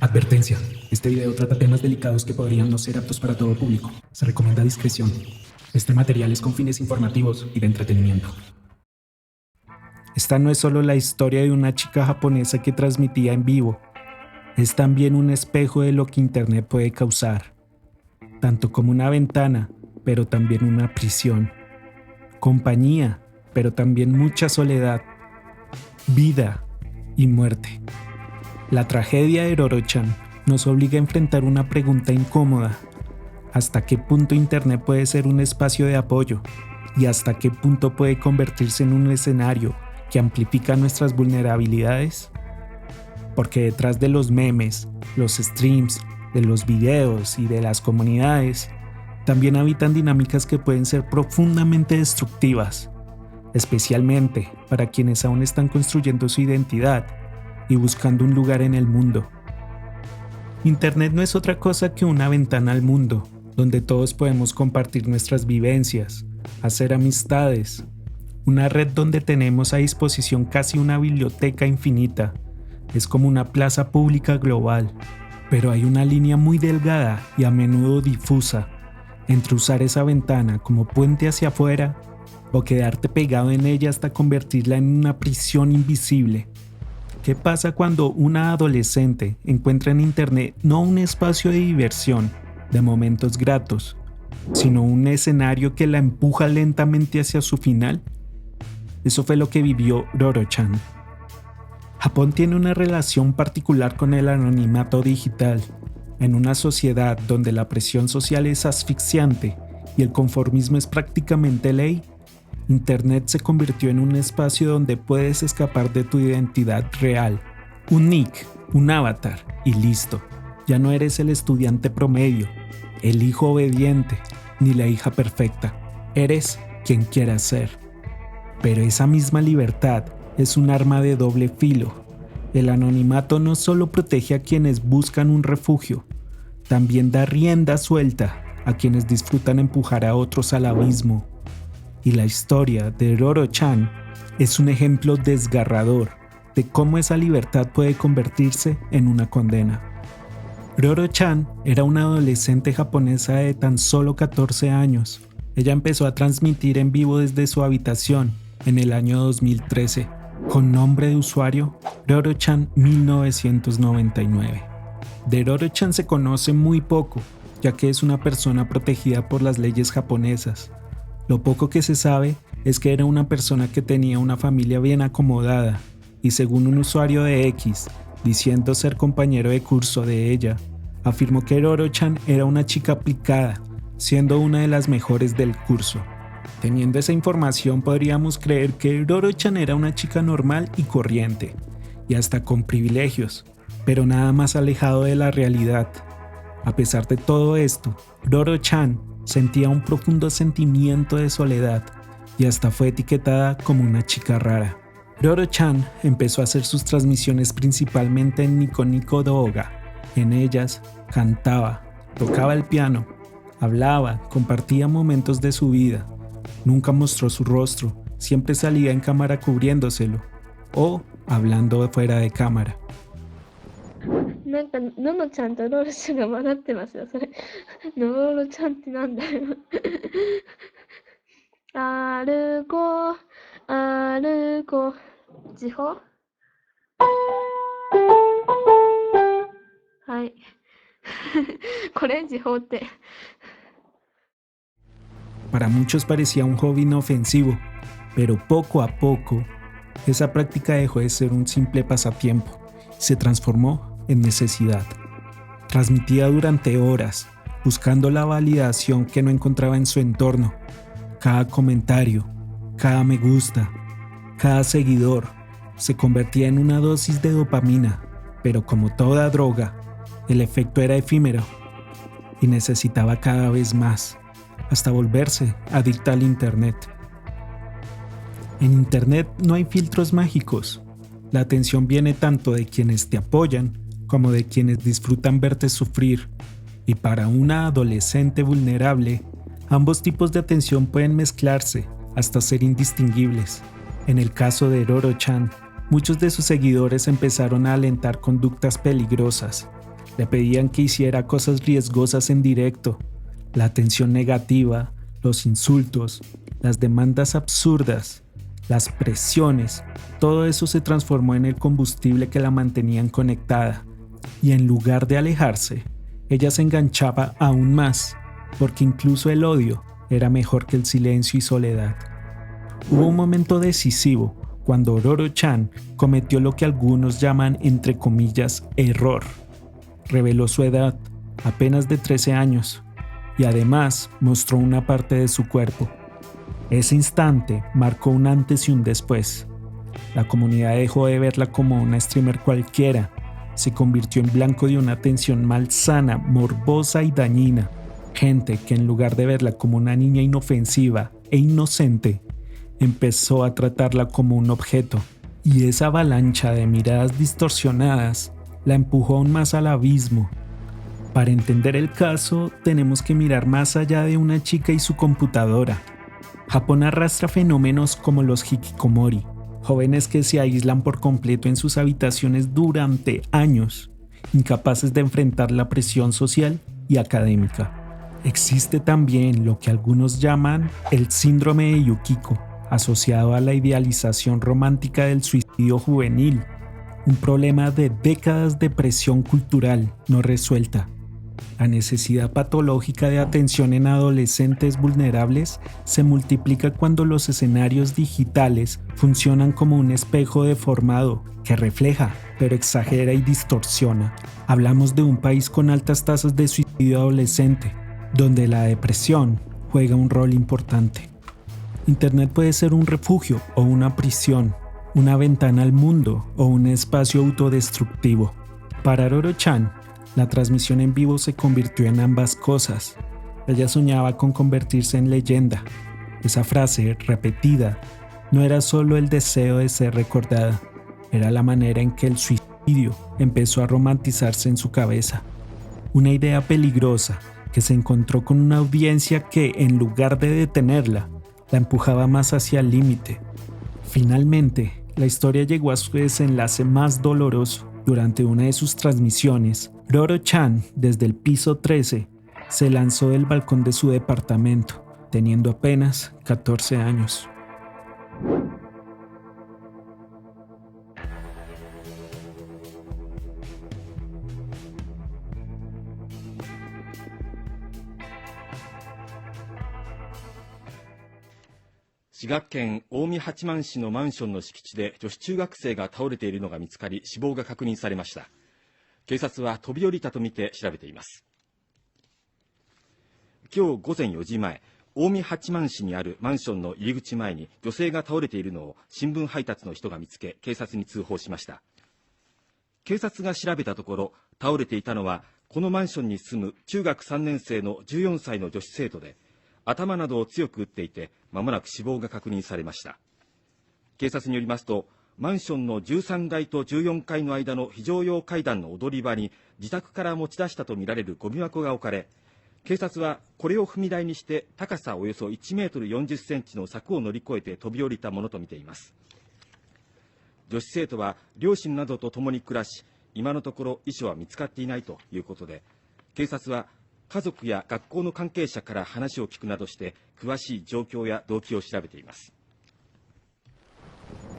Advertencia. Este video trata temas delicados que podrían no ser aptos para todo público. Se recomienda discreción. Este material es con fines informativos y de entretenimiento. Esta no es solo la historia de una chica japonesa que transmitía en vivo. Es también un espejo de lo que Internet puede causar. Tanto como una ventana, pero también una prisión. Compañía, pero también mucha soledad. Vida y muerte. La tragedia de Roro-chan nos obliga a enfrentar una pregunta incómoda. ¿Hasta qué punto Internet puede ser un espacio de apoyo? ¿Y hasta qué punto puede convertirse en un escenario que amplifica nuestras vulnerabilidades? Porque detrás de los memes, los streams, de los videos y de las comunidades, también habitan dinámicas que pueden ser profundamente destructivas, especialmente para quienes aún están construyendo su identidad y buscando un lugar en el mundo. Internet no es otra cosa que una ventana al mundo, donde todos podemos compartir nuestras vivencias, hacer amistades, una red donde tenemos a disposición casi una biblioteca infinita. Es como una plaza pública global, pero hay una línea muy delgada y a menudo difusa entre usar esa ventana como puente hacia afuera o quedarte pegado en ella hasta convertirla en una prisión invisible. ¿Qué pasa cuando una adolescente encuentra en Internet no un espacio de diversión, de momentos gratos, sino un escenario que la empuja lentamente hacia su final? Eso fue lo que vivió Roro-chan. Japón tiene una relación particular con el anonimato digital. En una sociedad donde la presión social es asfixiante y el conformismo es prácticamente ley, Internet se convirtió en un espacio donde puedes escapar de tu identidad real. Un nick, un avatar y listo. Ya no eres el estudiante promedio, el hijo obediente, ni la hija perfecta. Eres quien quieras ser. Pero esa misma libertad es un arma de doble filo. El anonimato no solo protege a quienes buscan un refugio, también da rienda suelta a quienes disfrutan empujar a otros al abismo. Y la historia de Roro-chan es un ejemplo desgarrador de cómo esa libertad puede convertirse en una condena. Roro-chan era una adolescente japonesa de tan solo 14 años. Ella empezó a transmitir en vivo desde su habitación en el año 2013, con nombre de usuario Roro-chan 1999. De Roro-chan se conoce muy poco, ya que es una persona protegida por las leyes japonesas. Lo poco que se sabe es que era una persona que tenía una familia bien acomodada, y según un usuario de X, diciendo ser compañero de curso de ella, afirmó que Roro-chan era una chica aplicada, siendo una de las mejores del curso. Teniendo esa información podríamos creer que Roro-chan era una chica normal y corriente, y hasta con privilegios, pero nada más alejado de la realidad. A pesar de todo esto, Roro-chan sentía un profundo sentimiento de soledad y hasta fue etiquetada como una chica rara. Roro-chan empezó a hacer sus transmisiones principalmente en Nico Nico Douga. En ellas cantaba, tocaba el piano, hablaba, compartía momentos de su vida. Nunca mostró su rostro, siempre salía en cámara cubriéndoselo o hablando fuera de cámara. なんかののちゃんとロールシュが混ざってますよそれのろちゃんってなんだよ歩こう歩こう時報はいこれ時報って Para muchos parecía un hobby inofensivo, pero poco a poco esa práctica dejó de ser un simple pasatiempo y se transformó en necesidad. Transmitía durante horas, buscando la validación que no encontraba en su entorno. Cada comentario, cada me gusta, cada seguidor se convertía en una dosis de dopamina, pero como toda droga, el efecto era efímero y necesitaba cada vez más, hasta volverse adicta al Internet. En Internet no hay filtros mágicos. La atención viene tanto de quienes te apoyan como de quienes disfrutan verte sufrir, y para una adolescente vulnerable, ambos tipos de atención pueden mezclarse hasta ser indistinguibles. En el caso de Roro-chan, muchos de sus seguidores empezaron a alentar conductas peligrosas, Le pedían que hiciera cosas riesgosas en directo. La atención negativa, los insultos, las demandas absurdas, las presiones, todo eso se transformó en el combustible que la mantenían conectada. Y en lugar de alejarse, ella se enganchaba aún más, porque incluso el odio era mejor que el silencio y soledad. Hubo un momento decisivo cuando Roro-chan cometió lo que algunos llaman, entre comillas, error. Reveló su edad, apenas de 13 años, y además mostró una parte de su cuerpo. Ese instante marcó un antes y un después. La comunidad dejó de verla como una streamer cualquiera, se convirtió en blanco de una atención malsana, morbosa y dañina. Gente que en lugar de verla como una niña inofensiva e inocente, empezó a tratarla como un objeto, y esa avalancha de miradas distorsionadas la empujó aún más al abismo. Para entender el caso, tenemos que mirar más allá de una chica y su computadora. Japón arrastra fenómenos como los hikikomori, jóvenes que se aíslan por completo en sus habitaciones durante años, incapaces de enfrentar la presión social y académica. Existe también lo que algunos llaman el síndrome de Yukiko, asociado a la idealización romántica del suicidio juvenil, un problema de décadas de presión cultural no resuelta. La necesidad patológica de atención en adolescentes vulnerables se multiplica cuando los escenarios digitales funcionan como un espejo deformado que refleja, pero exagera y distorsiona. Hablamos de un país con altas tasas de suicidio adolescente, donde la depresión juega un rol importante. Internet puede ser un refugio o una prisión, una ventana al mundo o un espacio autodestructivo. Para Roro-chan, la transmisión en vivo se convirtió en ambas cosas. Ella soñaba con convertirse en leyenda. Esa frase, repetida, no era solo el deseo de ser recordada, era la manera en que el suicidio empezó a romantizarse en su cabeza. Una idea peligrosa que se encontró con una audiencia que, en lugar de detenerla, la empujaba más hacia el límite. Finalmente, la historia llegó a su desenlace más doloroso. Durante una de sus transmisiones, Roro-chan, desde el piso 13, se lanzó del balcón de su departamento, teniendo apenas 14 años.滋賀県近江八幡市のマンションの敷地で女子中学生が倒れているのが見つかり、死亡が確認されました。警察は飛び降りたとみて調べています。今日午前4時前、近江八幡市にあるマンションの入り口前に女性が倒れているのを新聞配達の人が見つけ、警察に通報しました。警察が調べたところ、倒れていたのはこのマンションに住む中学3年生の14歳の女子生徒で、頭などを強く打っていて、間もなく死亡が確認されました。警察によりますと、マンションの13階と14階の間の非常用階段の踊り場に自宅から持ち出したとみられるゴミ箱が置かれ、警察はこれを踏み台にして高さおよそ1メートル40センチの柵を乗り越えて飛び降りたものとみています。女子生徒は両親などと共に暮らし、今のところ遺書は見つかっていないということで、警察は家族や学校の関係者から話を聞くなどして詳しい状況や動機を調べています。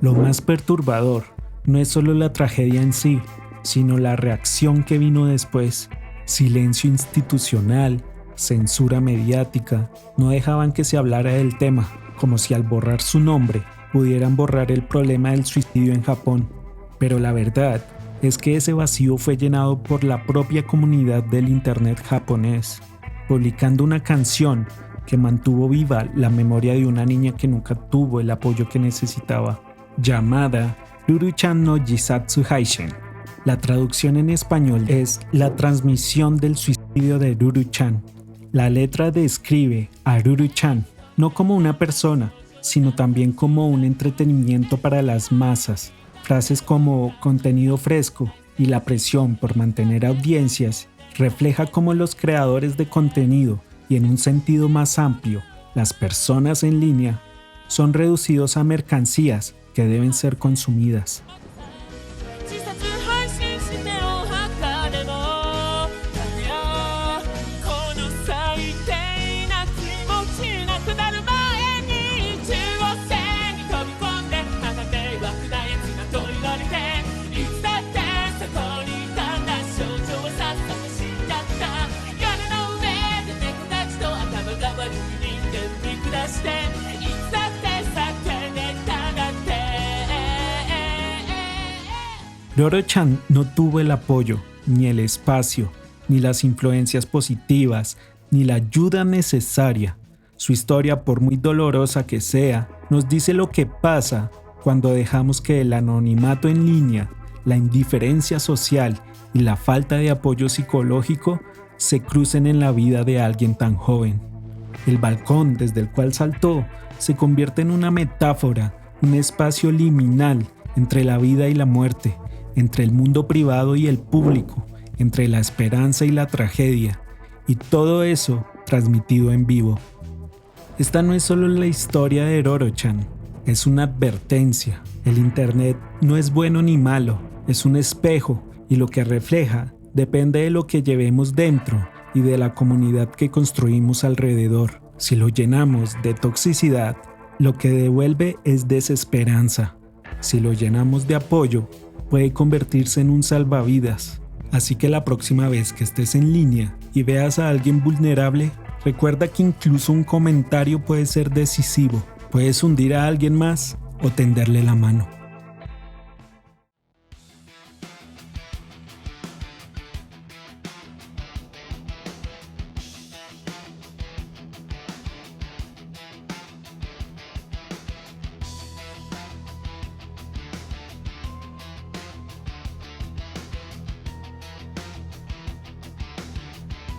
Lo más perturbador no es solo la tragedia en sí, sino la reacción que vino después. Silencio institucional, censura mediática, no dejaban que se hablara del tema, como si al borrar su nombre pudieran borrar el problema del suicidio en Japón. Pero la verdad es que ese vacío fue llenado por la propia comunidad del internet japonés, publicando una canción que mantuvo viva la memoria de una niña que nunca tuvo el apoyo que necesitaba, llamada Ruru-chan no Jisatsu Haishen. La traducción en español es la transmisión del suicidio de Ruru-chan. La letra describe a Ruru-chan no como una persona, sino también como un entretenimiento para las masas. Frases como contenido fresco y la presión por mantener audiencias refleja cómo los creadores de contenido y en un sentido más amplio, las personas en línea, son reducidos a mercancías que deben ser consumidas. Roro-chan no tuvo el apoyo, ni el espacio, ni las influencias positivas, ni la ayuda necesaria. Su historia, por muy dolorosa que sea, nos dice lo que pasa cuando dejamos que el anonimato en línea, la indiferencia social y la falta de apoyo psicológico se crucen en la vida de alguien tan joven. El balcón desde el cual saltó se convierte en una metáfora, un espacio liminal entre la vida y la muerte, entre el mundo privado y el público, entre la esperanza y la tragedia, y todo eso transmitido en vivo. Esta no es solo la historia de Roro-chan, es una advertencia. El internet no es bueno ni malo, es un espejo, y lo que refleja depende de lo que llevemos dentro y de la comunidad que construimos alrededor. Si lo llenamos de toxicidad, lo que devuelve es desesperanza. Si lo llenamos de apoyo, puede convertirse en un salvavidas. Así que la próxima vez que estés en línea y veas a alguien vulnerable, recuerda que incluso un comentario puede ser decisivo. Puedes hundir a alguien más o tenderle la mano.